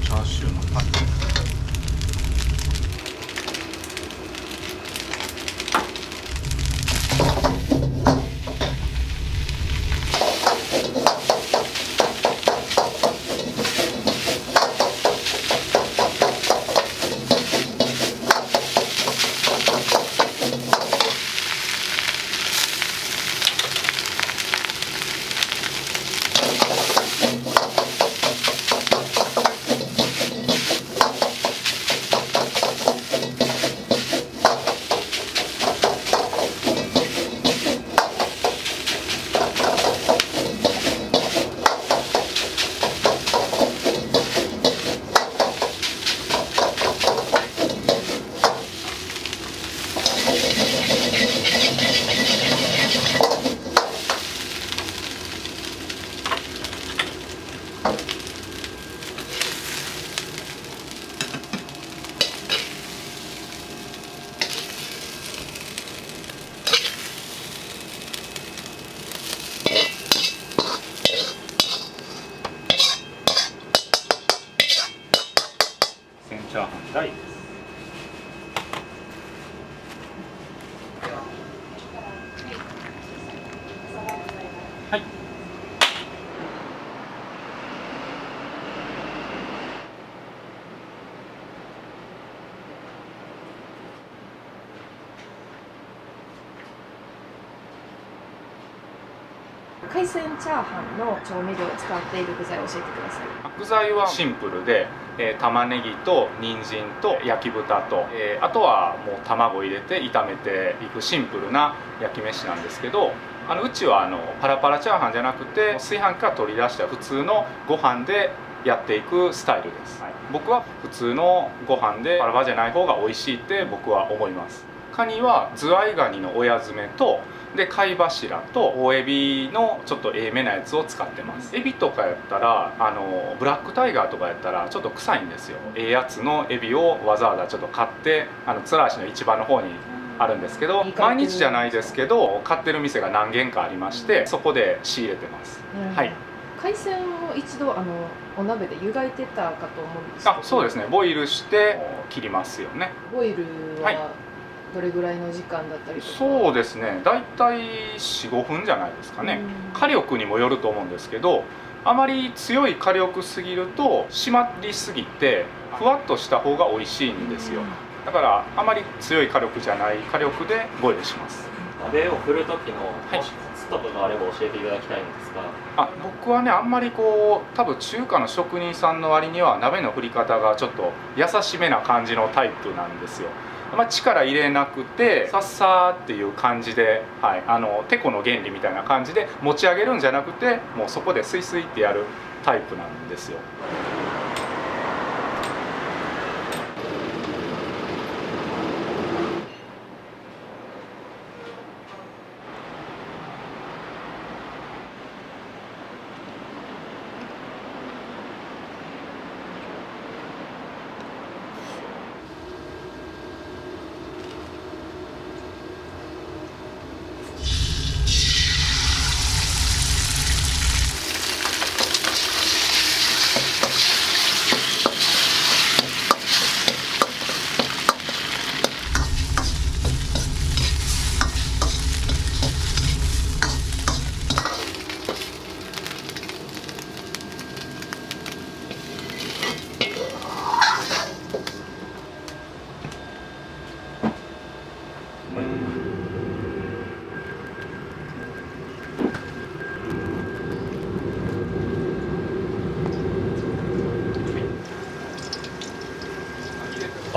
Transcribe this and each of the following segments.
チャーシューのパテ。チャーハン大です。はい。海鮮チャーハンの調味料を使っている具材を教えてください。具材はシンプルで、玉ねぎと人参と焼き豚と、あとはもう卵入れて炒めていくシンプルな焼き飯なんですけど、うちはパラパラチャーハンじゃなくて炊飯器から取り出した普通のご飯でやっていくスタイルです、はい、僕は普通のご飯でパラパラじゃない方が美味しいって僕は思います。カニはズワイガニの親詰めとで貝柱と大エビのちょっとめなやつを使ってます。エビとかやったらブラックタイガーとかやったらちょっと臭いんですよ。やつのエビをわざわざちょっと買って津橋の市場の方にあるんですけど、毎日じゃないですけど買ってる店が何軒かありまして、そこで仕入れてます、はい。海鮮を一度お鍋で湯がいてたかと思うんですけど。そうですね、ボイルして切りますよね。ボイルはどれぐらいの時間だったりとか。そうですね、だいたい 4,5 分じゃないですかね。火力にもよると思うんですけど、あまり強い火力すぎると締まりすぎてふわっとした方が美味しいんですよ。だからあまり強い火力じゃない火力でボイルします。鍋を振る時のもしコツとかがあれば教えていただきたいんですが、僕はね、あんまり多分中華の職人さんの割には鍋の振り方がちょっと優しめな感じのタイプなんですよ。力入れなくてさっさーっていう感じで、はい、てこの原理みたいな感じで持ち上げるんじゃなくて、もうそこでスイスイってやるタイプなんですよ。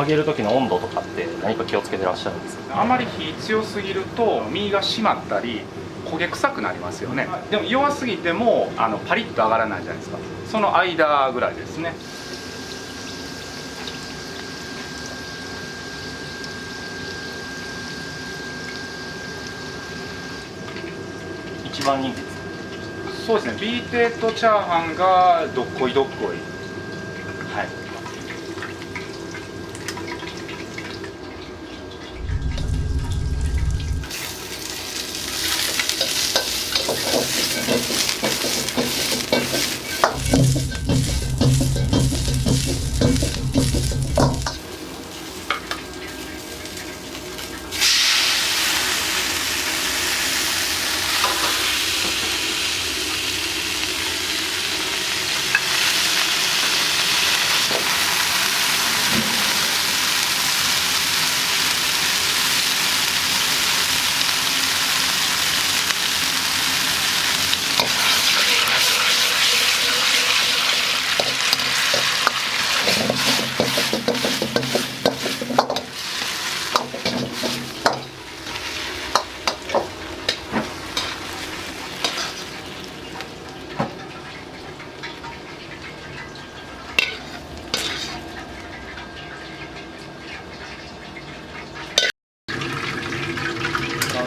揚げる時の温度とかって何か気をつけてらっしゃるんですか？あまり火強すぎると身が締まったり焦げ臭くなりますよね。でも弱すぎてもパリッと揚がらないじゃないですか。その間ぐらいですね。一番人気です。そうですね、ビーテとチャーハンがどっこいどっこい。はい。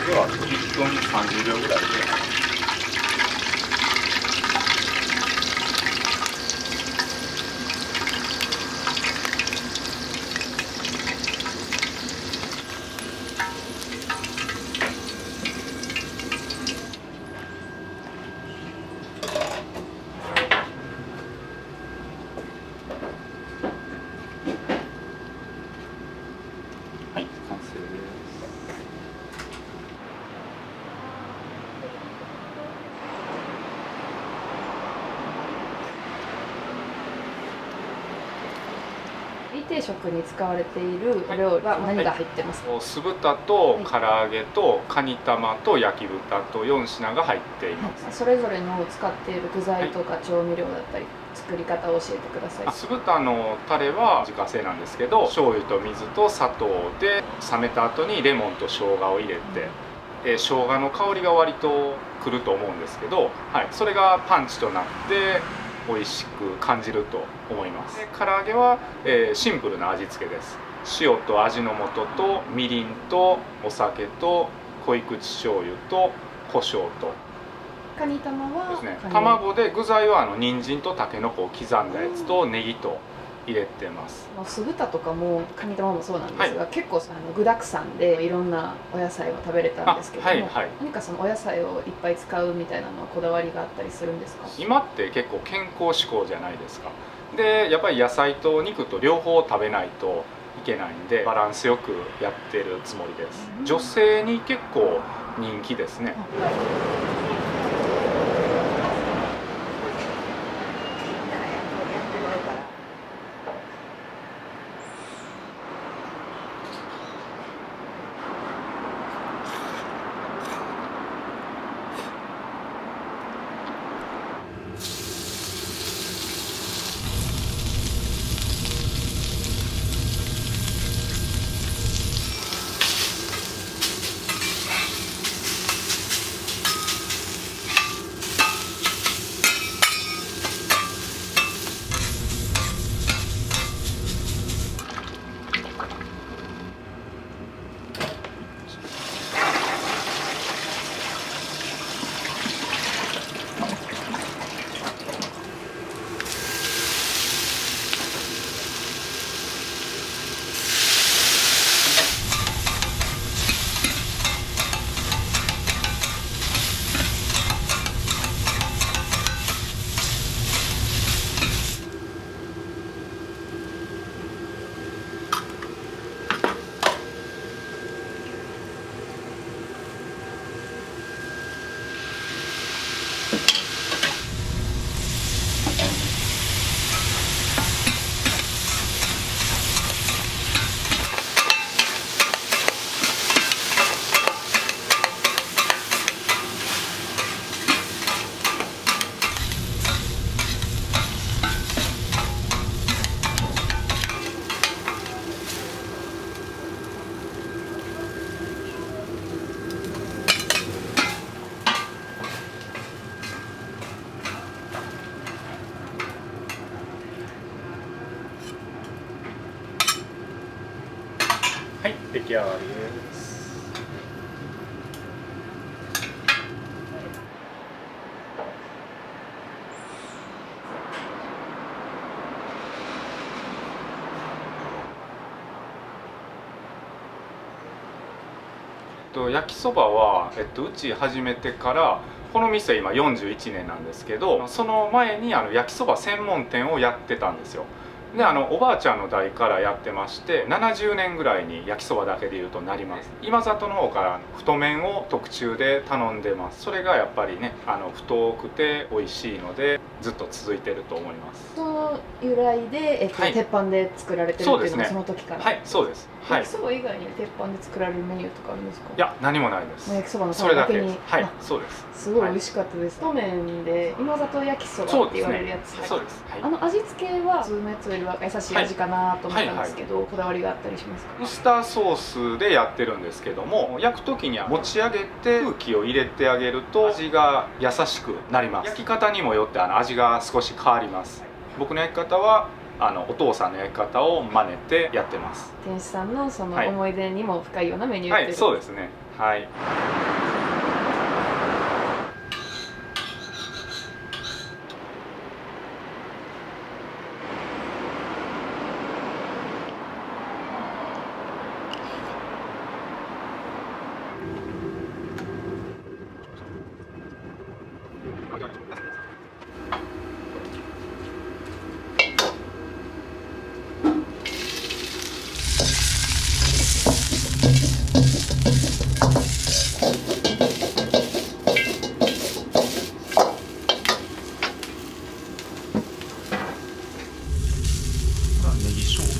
では1分30秒ぐらいで。はい、完成です。ビー定食に使われているお料理は何が入ってますか？酢豚と唐揚げとカニ玉と焼き豚と4品が入っています。それぞれの使っている具材とか調味料だったり作り方を教えてください。酢豚のタレは自家製なんですけど、醤油と水と砂糖で冷めた後にレモンと生姜を入れて、生姜の香りが割とくると思うんですけど、はい、それがパンチとなって美味しく感じると思います。で唐揚げは、シンプルな味付けです。塩と味の素とみりんとお酒と濃い口醤油と胡椒とカニ玉はですね、卵で具材は人参とたけのこを刻んだやつとネギと入れてます。酢豚とかもカニ玉もそうなんですが、結構具だくさんでいろんなお野菜を食べれたんですけども、何かそのお野菜をいっぱい使うみたいなのはこだわりがあったりするんですか？今って結構健康志向じゃないですか。でやっぱり野菜と肉と両方食べないといけないんで、バランスよくやってるつもりです。女性に結構人気ですね。はい、出来上がりです。焼きそばは、うち始めてからこの店今41年なんですけど、その前に焼きそば専門店をやってたんですよ。でおばあちゃんの代からやってまして、70年ぐらいに焼きそばだけでいうとなります。今里の方から太麺を特注で頼んでます。それがやっぱりね太くて美味しいのでずっと続いてると思います。その由来で、はい、鉄板で作られてるっていうのがその時から。はい、そうです。はい、焼きそば以外に鉄板で作られるメニューとかあるんですか？いや、何もないです。焼きそばのためだけに。はい、そうです。すごい美味しかったです。太麺で今里焼きそばって言われるやつ。そうです。味付けは普通のやつよりは優しい味かなと思ったんですけど、こだわりがあったりしますか？ウスターソースでやってるんですけども、焼く時には持ち上げて空気を入れてあげると味が優しくなります。焼き方にもよって味が少し変わります。僕の焼き方はお父さんの焼き方を真似てやってます。店主さんのその思い出にも深いようなメニューっていう、はい、そうですね。はい。ネギ生姜。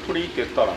これいけたらもらう。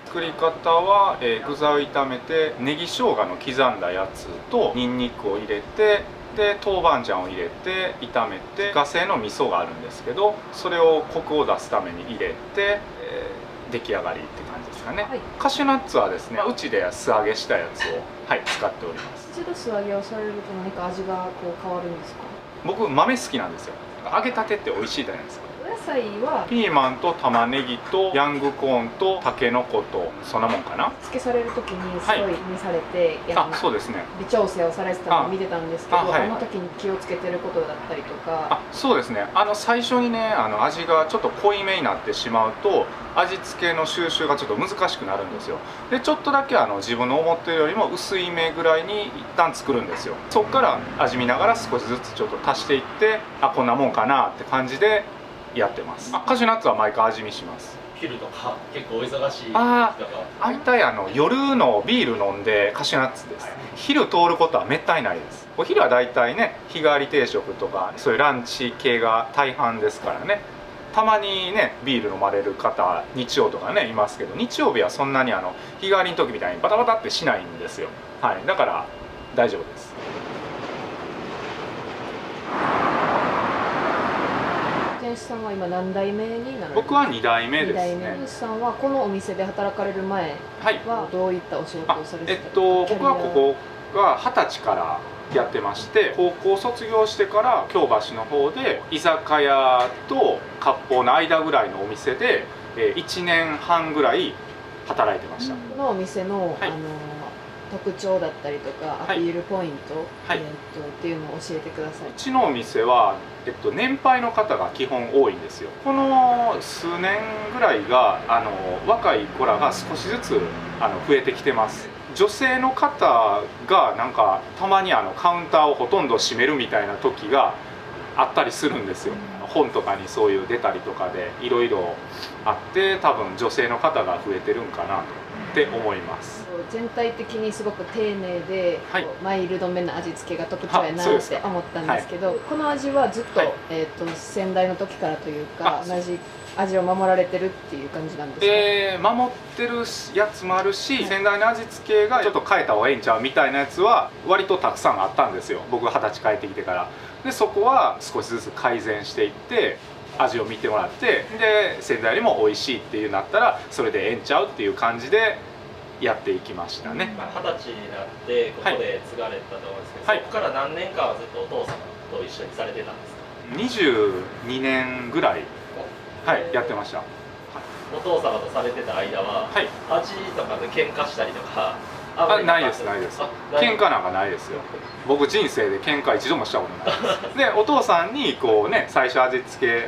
作り方は、具材を炒めてネギ生姜の刻んだやつとニンニクを入れて、で豆板醤を入れて炒めて、自家製の味噌があるんですけど、それをコクを出すために入れて、出来上がりって感じですかね。はい、カシューナッツはですね、うちで素揚げしたやつを、はい、使っております。一度素揚げをされると何か味がこう変わるんですか？僕豆好きなんですよ。揚げたてって美味しいじゃないですか。お野菜はピーマンと玉ねぎとヤングコーンとタケノコとそんなもんかな。漬けされる時にすごい見されて、そうですね。微調整をされてたのを見てたんですけど、はい、の時に気をつけてることだったりとか。そうですね。最初にね味がちょっと濃いめになってしまうと味付けの収集がちょっと難しくなるんですよ。でちょっとだけ自分の思ってるよりも薄いめぐらいに一旦作るんですよ。そこから味見ながら少しずつちょっと足していって、こんなもんかなって感じでやってます。カシューナッツは毎回味見します。昼とか結構お忙しい大体夜のビール飲んでカシューナッツです。昼通ることはめったにないです。お昼は大体ね日替わり定食とかそういうランチ系が大半ですからね。たまにねビール飲まれる方日曜とかねいますけど、日曜日はそんなに日替わりの時みたいにバタバタってしないんですよ。はい、だから大丈夫です。店主さんは今何代目になるんですか？僕は2代目ですね。店主さんはこのお店で働かれる前はどういったお仕事をされてたんですか？僕はここは20歳からやってまして、高校卒業してから京橋の方で居酒屋と割烹の間ぐらいのお店で1年半ぐらい働いてました。このお店の、特徴だったりとかアピールポイント、っていうのを教えてください。うちのお店は、年配の方が基本多いんですよ。この数年ぐらいが若い子らが少しずつ増えてきてます。女性の方がなんかたまにカウンターをほとんど閉めるみたいな時があったりするんですよ。本とかにそういう出たりとかでいろいろあって、多分女性の方が増えてるんかなって思います。全体的にすごく丁寧で、マイルドめな味付けが特徴やなって思ったんですけど、この味はずっと、先代の時からというか同じ味を守られてるっていう感じなんですか？守ってるやつもあるし、先代の味付けがちょっと変えた方がええんちゃうみたいなやつは割とたくさんあったんですよ。僕が20歳帰ってきてから。でそこは少しずつ改善していって味を見てもらって、で先代よりも美味しいっていうなったらそれでええんちゃうっていう感じでやっていきましたね。20歳になってここで継がれたと思うんですけど、そこから何年間はずっとお父様と一緒にされてたんですか？22年ぐらい、やってました。お父様とされてた間は、味とかで喧嘩したりとかないですないです。喧嘩なんかないですよ。僕人生で喧嘩一度もしたことないです。でお父さんにこうね最初味付け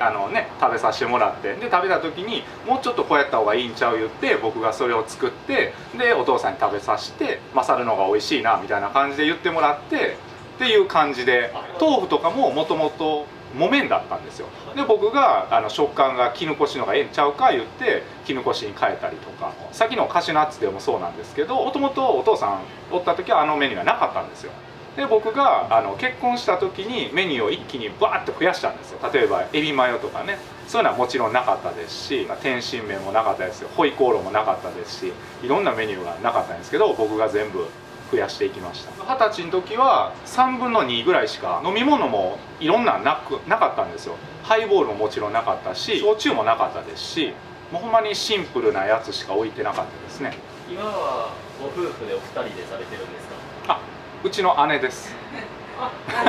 食べさせてもらって、で食べた時にもうちょっとこうやった方がいいんちゃう言って、僕がそれを作って、でお父さんに食べさせて勝るのが美味しいなみたいな感じで言ってもらってっていう感じで、豆腐とかももともと木綿だったんですよ。で僕が食感が絹こしのがええんちゃうか言って絹こしに変えたりとか、さっきのカシューナッツでもそうなんですけど、もともとお父さんおった時はメニューがなかったんですよ。で僕が結婚した時にメニューを一気にバーッと増やしたんですよ。例えばエビマヨとかね、そういうのはもちろんなかったですし、天津麺もなかったですよ、ホイコーローもなかったですし、いろんなメニューがなかったんですけど、僕が全部増やしていきました。20歳の時は3分の2ぐらいしか飲み物もいろんななかったんですよ。ハイボールももちろんなかったし、焼酎もなかったですし、もうほんまにシンプルなやつしか置いてなかったですね。今はご夫婦でお二人でされてるんですか？うちの姉です。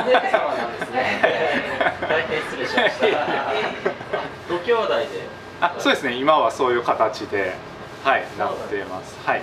姉様なんですね。大変失礼しました。ご兄弟で。そうですね。今はそういう形でなってます。はい。